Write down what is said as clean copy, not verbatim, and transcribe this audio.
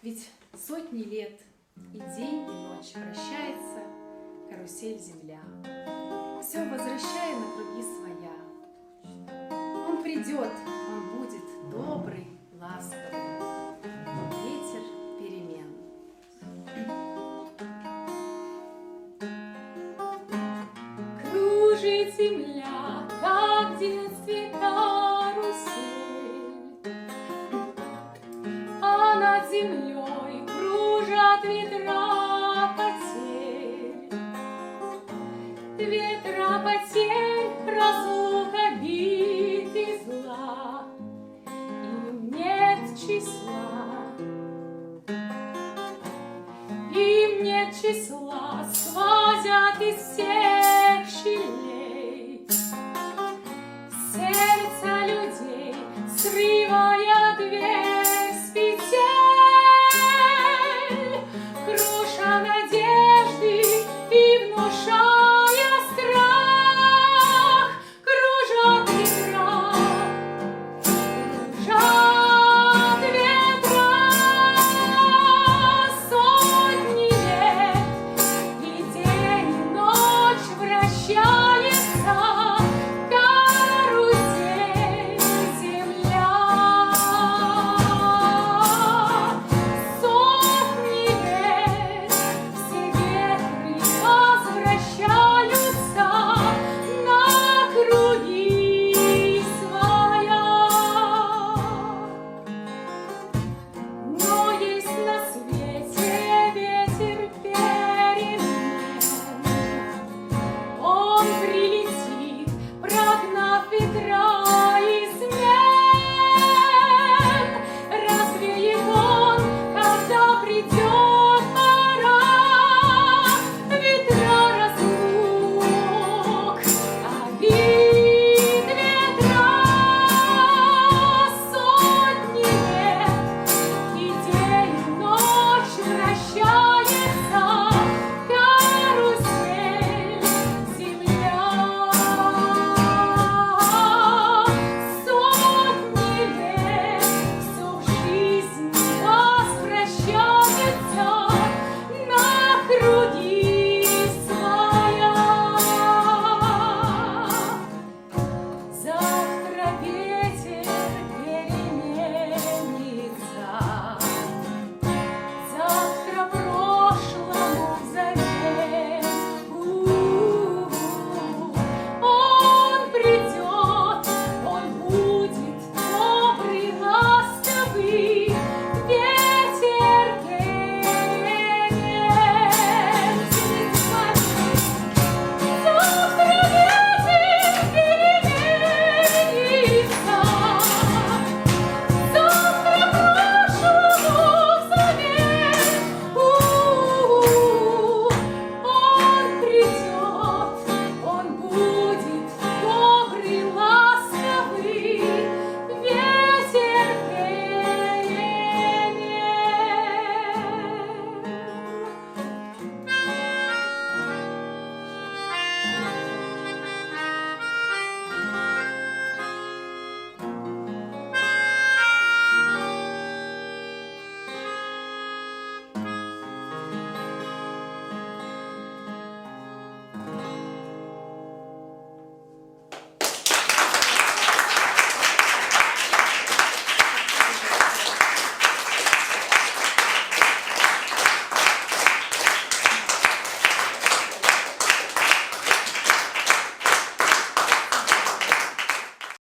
Ведь сотни лет и день, и ночь вращается карусель земля, все возвращая на круги своя. Он придет, он будет добрый, ласковый, ветер перемен. Кружит земля, как в детстве карусель, а над землей кружат ветра потерь. Ветра потерь, разлук, обид и зла, им нет числа, им нет числа, свозят из всех щелей.